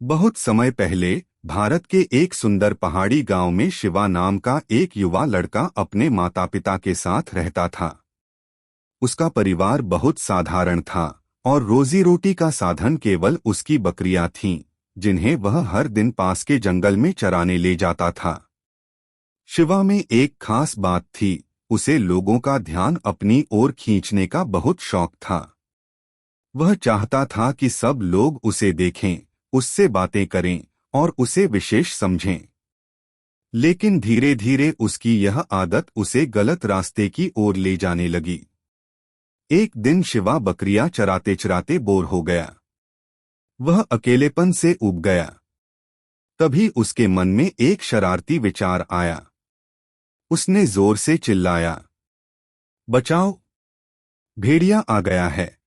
बहुत समय पहले भारत के एक सुंदर पहाड़ी गांव में शिवा नाम का एक युवा लड़का अपने माता पिता के साथ रहता था। उसका परिवार बहुत साधारण था और रोजी रोटी का साधन केवल उसकी बकरियां थीं, जिन्हें वह हर दिन पास के जंगल में चराने ले जाता था। शिवा में एक खास बात थी, उसे लोगों का ध्यान अपनी ओर खींचने का बहुत शौक था। वह चाहता था कि सब लोग उसे देखें, उससे बातें करें और उसे विशेष समझें। लेकिन धीरे धीरे उसकी यह आदत उसे गलत रास्ते की ओर ले जाने लगी। एक दिन शिवा बकरियां चराते चराते बोर हो गया। वह अकेलेपन से ऊब गया। तभी उसके मन में एक शरारती विचार आया। उसने जोर से चिल्लाया, बचाओ! भेड़िया आ गया है,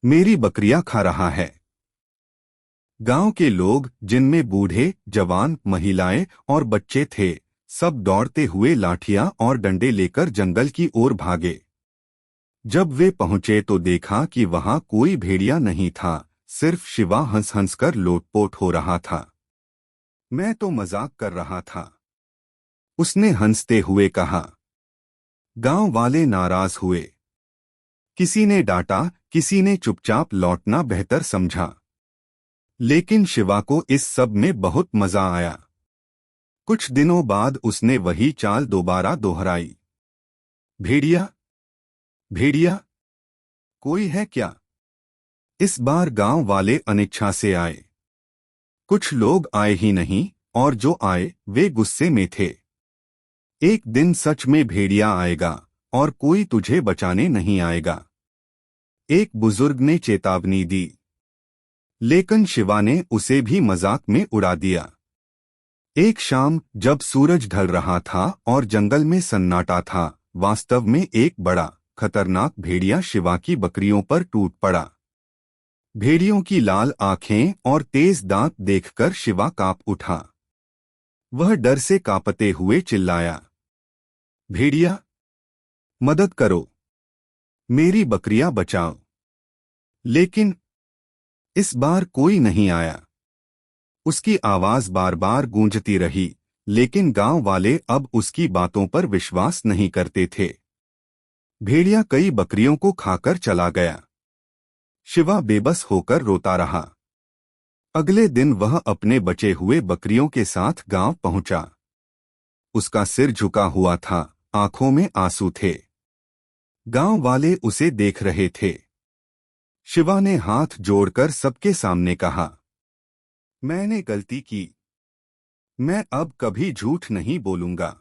मेरी बकरियां खा रहा है। गांव के लोग, जिनमें बूढ़े, जवान, महिलाएं और बच्चे थे, सब दौड़ते हुए लाठियां और डंडे लेकर जंगल की ओर भागे। जब वे पहुंचे तो देखा कि वहां कोई भेड़िया नहीं था, सिर्फ शिवा हंस हंस कर लोटपोट हो रहा था। मैं तो मजाक कर रहा था, उसने हंसते हुए कहा। गांव वाले नाराज हुए। किसी ने डांटा, किसी ने चुपचाप लौटना बेहतर समझा। लेकिन शिवा को इस सब में बहुत मजा आया। कुछ दिनों बाद उसने वही चाल दोबारा दोहराई। भेड़िया, भेड़िया, कोई है क्या? इस बार गांव वाले अनिच्छा से आए। कुछ लोग आए ही नहीं, और जो आए वे गुस्से में थे। एक दिन सच में भेड़िया आएगा और कोई तुझे बचाने नहीं आएगा, एक बुजुर्ग ने चेतावनी दी। लेकिन शिवा ने उसे भी मजाक में उड़ा दिया। एक शाम जब सूरज ढल रहा था और जंगल में सन्नाटा था, वास्तव में एक बड़ा खतरनाक भेड़िया शिवा की बकरियों पर टूट पड़ा। भेड़ियों की लाल आंखें और तेज दांत देखकर शिवा कांप उठा। वह डर से कांपते हुए चिल्लाया, भेड़िया, मदद करो, मेरी बकरियां बचाओ। लेकिन इस बार कोई नहीं आया। उसकी आवाज बार बार गूंजती रही, लेकिन गांव वाले अब उसकी बातों पर विश्वास नहीं करते थे। भेड़िया कई बकरियों को खाकर चला गया। शिवा बेबस होकर रोता रहा। अगले दिन वह अपने बचे हुए बकरियों के साथ गांव पहुंचा। उसका सिर झुका हुआ था, आंखों में आंसू थे। गांव वाले उसे देख रहे थे। शिवा ने हाथ जोड़कर सबके सामने कहा, मैंने गलती की, मैं अब कभी झूठ नहीं बोलूंगा।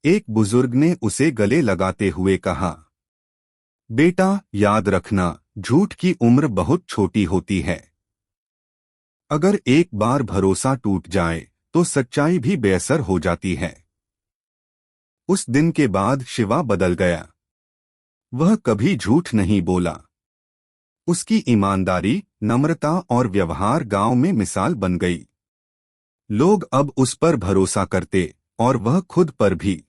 एक बुजुर्ग ने उसे गले लगाते हुए कहा, बेटा, याद रखना, झूठ की उम्र बहुत छोटी होती है। अगर एक बार भरोसा टूट जाए तो सच्चाई भी बेअसर हो जाती है। उस दिन के बाद शिवा बदल गया। वह कभी झूठ नहीं बोला। उसकी ईमानदारी, नम्रता और व्यवहार गांव में मिसाल बन गई। लोग अब उस पर भरोसा करते और वह खुद पर भी।